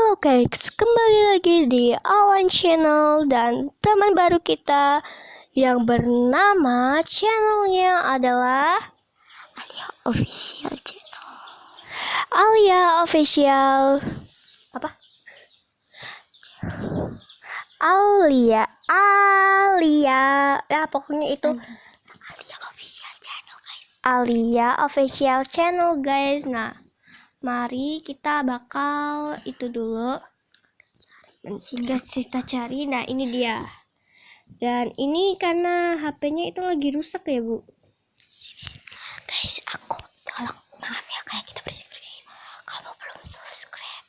Halo guys, kembali lagi di Awan Channel dan teman baru kita yang bernama channelnya adalah Alia Official Channel. Alia Official apa? Alia ya pokoknya itu Alia Official Channel guys. Alia Official Channel guys. Nah, mari kita bakal itu dulu. Guys, kita cari. Nah, ini dia. Dan ini karena HP-nya itu lagi rusak ya, Bu. Guys, aku tolong maaf ya kayak kita berisik-berisik. Kalau belum subscribe,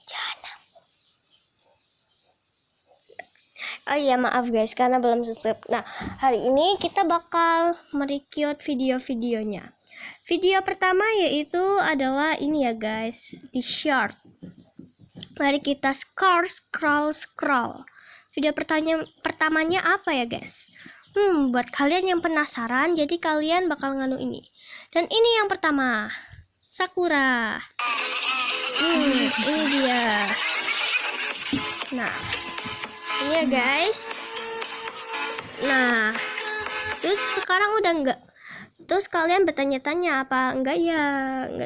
jangan. Oh iya, maaf guys karena belum subscribe. Nah, hari ini kita bakal merecord video-videonya. Video pertama yaitu adalah ini ya guys, di short. Mari kita scroll. Video pertamanya apa ya guys? Buat kalian yang penasaran, jadi kalian bakal nganu ini. Dan ini yang pertama, Sakura. Ini dia. Nah, ini ya guys. Nah, terus sekarang udah enggak. Terus kalian bertanya-tanya apa enggak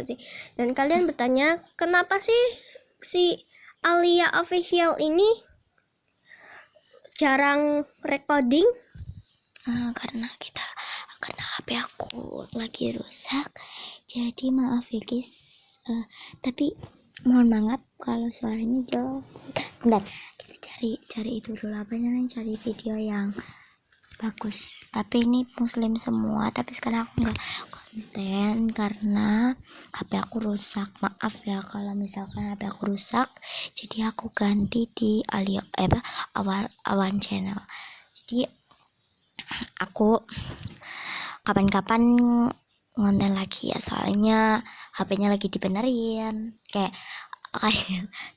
sih. Dan kalian bertanya kenapa sih si Alia Official ini jarang recording? Karena HP aku lagi rusak, jadi maaf ya guys. Tapi mohon maaf kalau suaranya jauh. Bentar, kita cari itu dulu, cari video yang bagus. Tapi ini muslim semua, tapi sekarang aku nggak konten karena HP aku rusak. Maaf ya kalau misalkan HP aku rusak, jadi aku ganti di Awan Channel. Jadi aku kapan-kapan ngonten lagi ya, soalnya HP-nya lagi dibenerin. Kayak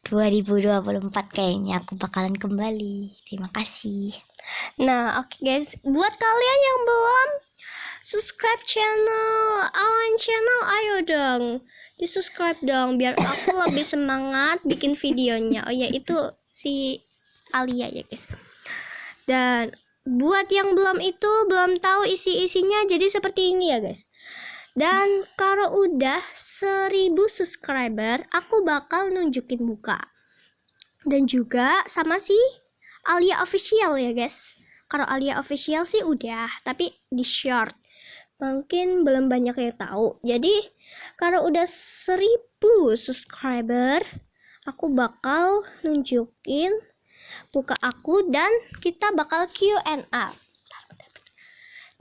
2024 kayaknya aku bakalan kembali. Terima kasih. Nah, oke guys, buat kalian yang belum subscribe channel Awan Channel, ayo dong di subscribe dong biar aku lebih semangat bikin videonya. Oh ya, itu si Alia ya guys. Dan buat yang belum tahu isi-isinya, jadi seperti ini ya guys. Dan kalau udah 1000 subscriber, aku bakal nunjukin muka. Dan juga sama si Alia Official ya guys. Kalau Alia Official sih udah, tapi di short mungkin belum banyak yang tahu. Jadi kalau udah 1000 subscriber, aku bakal nunjukin muka aku dan kita bakal Q&A.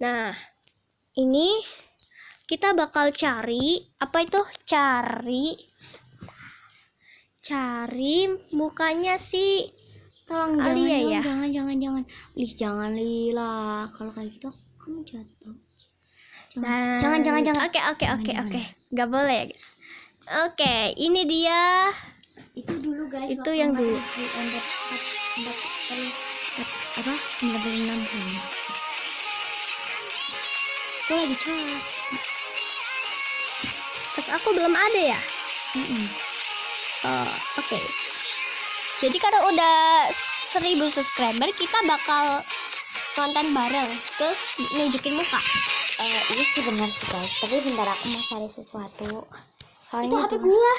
Nah, ini kita bakal cari apa itu? Cari mukanya si Tolong Alia ya. Jangan. Please jangan Lila. Kalau kayak gitu kamu jatuh. Jangan. Oke. Gak boleh ya guys. Oke, ini dia. Itu dulu guys. Itu yang dulu. 96 kan. Aku lagi chat. Terus aku belum ada ya. Oke. Jadi kalau udah 1000 subscriber kita bakal konten bareng, terus nunjukin muka. Iya sih benar sih guys. Tapi bentar aku mau cari sesuatu. Soalnya itu HP gua.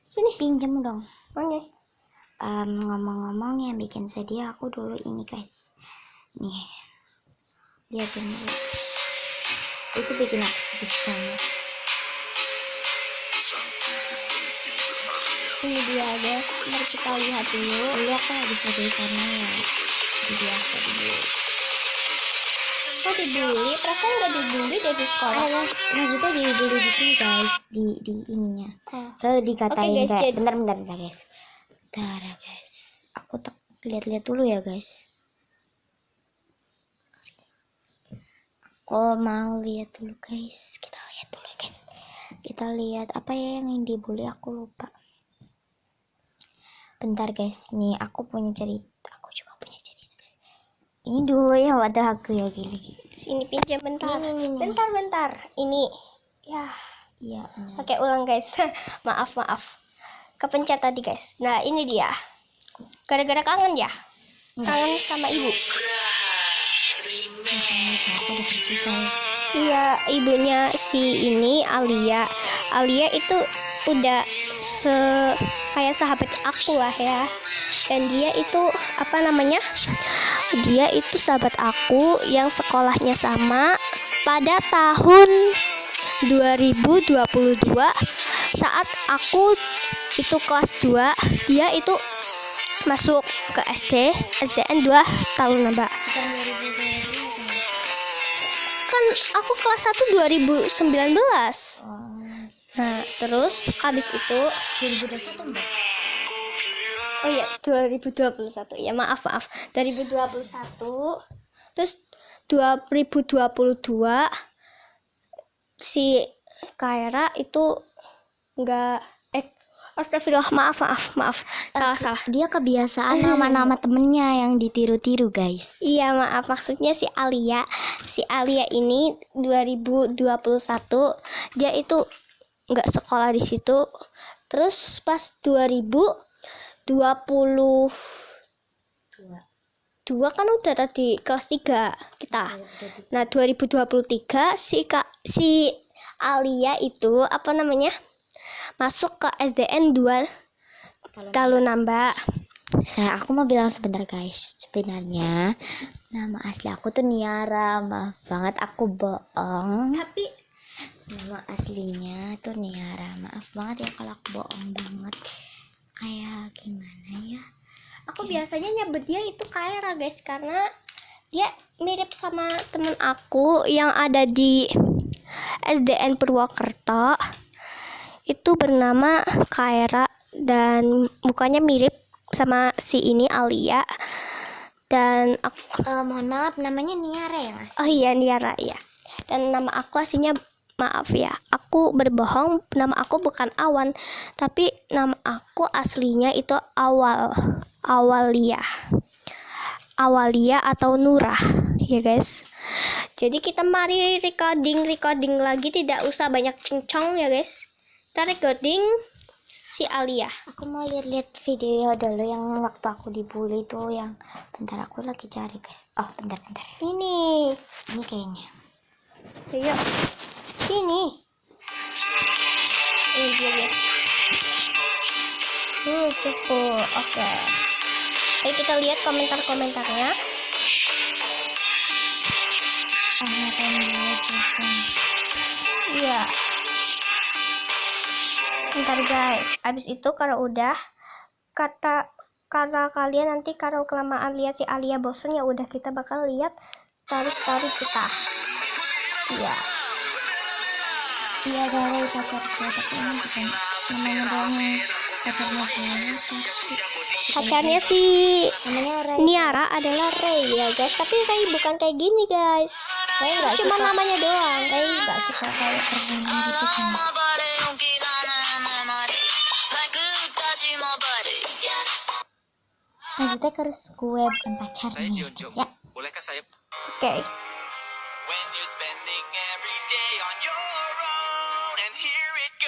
Sini. Pinjam dong. Oke. Ngomong-ngomong yang bikin sedih aku dulu ini guys. Nih. Lihatin dulu. Itu bikin aku sedih banget. Ini dia guys, mari kita lihat dulu. Dulu aku lagi sedih karena ya biasa dulu. Kok dibully? Perasaan nggak dibully dari sekolah. Maksudnya dibully di sini guys, di ininya. Selalu dikatain Oke, guys, kayak jadi bentar guys. Bentar guys. Aku lihat-lihat dulu ya guys. Aku mau lihat dulu guys. Kita lihat dulu guys. Kita lihat apa ya yang dibully, aku lupa. Bentar guys, nih aku punya cerita. Aku juga punya cerita guys. Ini dulu ya, wadah aku ya gini. Sini pinjam bentar. Ini. Bentar. Ini. Ya. Iya benar. Oke, ulang guys. maaf. kepencet tadi guys. Nah ini dia. Gara-gara kangen ya. Kangen sama ibu. Iya, ibunya si ini Alia. Alia itu udah kayak sahabat aku lah ya. Dan dia itu apa namanya? Dia itu sahabat aku yang sekolahnya sama pada tahun 2022 saat aku itu kelas 2, dia itu masuk ke SDN 2 tahun nambah. Kan aku kelas 1 2019. Nah, terus habis itu 2021 enggak? oh iya 2021. Ya maaf 2021. Terus 2022 si Kaira itu enggak astagfirullah, maaf salah. Dia kebiasaan nama-nama temennya yang ditiru-tiru guys. Iya maaf, maksudnya si Alia ini 2021 dia itu nggak sekolah di situ. Terus pas 2022 kan udah tadi kelas 3 kita. Nah 2023 si Alia itu apa namanya masuk ke SDN 2 Talun Namba. Aku mau bilang sebentar guys. Sebenarnya nama asli aku tuh Niara. Maaf banget aku bohong. Tapi Nama aslinya tuh Niara. Maaf banget ya kalau aku bohong banget. Kayak gimana ya? aku biasanya nyebut dia itu Kaira guys, karena dia mirip sama temen aku yang ada di SDN Purwokerto. Itu bernama Kaira dan mukanya mirip sama si ini Alia. Dan aku, Mohon maaf namanya Niara ya mas? oh iya Niara ya. Dan nama aku aslinya, maaf ya, aku berbohong, nama aku bukan Awan, tapi nama aku aslinya itu Awalia atau Nurah ya guys. Jadi kita mari recording lagi, tidak usah banyak cincong ya guys. Kita recording si Alia. Aku mau lihat video dulu yang waktu aku dibully tuh, yang bentar aku lagi cari guys. Oh bentar. Ini kayaknya. ayo sini. Ini dia guys. Cukup. Oke. Ayo kita lihat komentarnya. Iya. Bentar guys. Abis itu kalau udah karena kalian nanti kalau kelamaan lihat si Alia bosen, ya udah kita bakal lihat story kita. Iya. Iya dari pacarku, tapi ini bukan namanya doang Pacarnya si namanya Ray. Niara adalah Ray ya guys, tapi Ray bukan kayak gini guys. Ray nggak Cuma suka, namanya doang. Ray nggak suka kayak permainan gitu kan. Maksudnya harus gue bukan pacarnya guys ya. Bolehkah saya? Oke.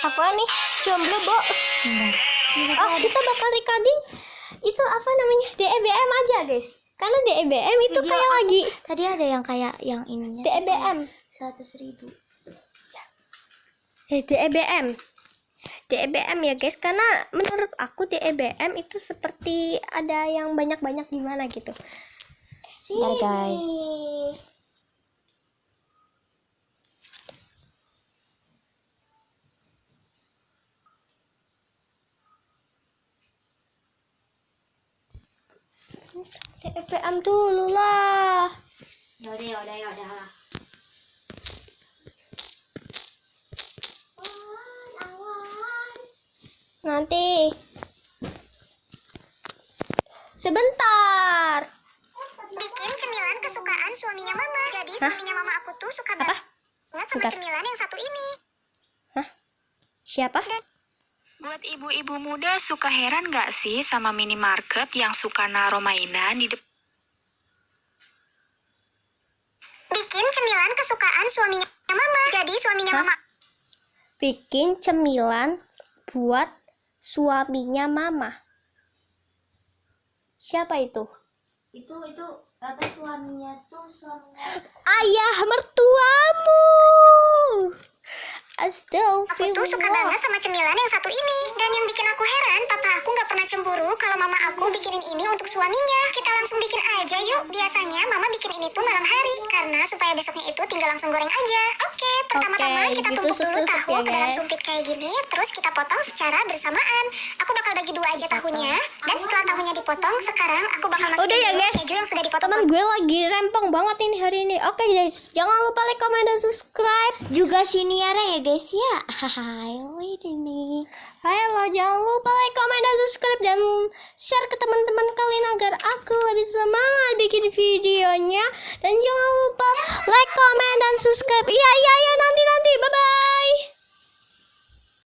Apa nih? Jomblo, Bo? Oh, kita bakal recording itu apa namanya? DEBM aja, guys. Karena DEBM itu Video kayak aku lagi tadi ada yang kayak yang ininya DEBM. 100.000. DEBM ya, guys. Karena menurut aku DEBM itu seperti ada yang banyak-banyak gimana gitu. Bentar, guys. DEBM dulu lah. Yaudah. Nanti sebentar. Bikin cemilan kesukaan suaminya mama. Jadi suaminya mama aku tuh suka Apa? banget sama Bentar. cemilan yang satu ini. Siapa? Buat ibu-ibu muda suka heran gak sih sama minimarket yang suka naruh mainan di depan? Bikin cemilan kesukaan suaminya mama. Jadi suaminya Hah? mama Bikin cemilan buat suaminya mama. Siapa itu? Itu apa suaminya Ayah mertuamu. Aku tuh suka Astagfirullah. banget sama cemilan yang satu ini. Dan yang bikin aku heran, papa aku nggak pernah cemburu kalau mama aku bikinin ini untuk suaminya. Kita langsung bikin aja yuk. Biasanya mama bikin ini tuh malam hari, karena supaya besoknya itu tinggal langsung goreng aja. Oke, pertama-tama Oke, kita tumpuk dulu ditusuk-tusuk tahu ya, ke dalam guys. sumpit kayak gini, terus kita potong secara bersamaan. Aku bakal bagi 2 aja tahunya, dan setelah tahunya dipotong, sekarang aku bakal masukin Udah ya, dulu guys. keju yang sudah dipotong. Teman gue lagi rempong banget ini hari ini. Oke guys, jangan lupa like, comment, dan subscribe. juga si Niara ya guys ya. Hai, wait a minute. Halo, jangan lupa like, comment, dan subscribe, dan share ke teman-teman kalian agar aku lebih semangat bikin videonya. Dan jangan lupa like, comment, dan subscribe. Iya, nanti. Bye-bye.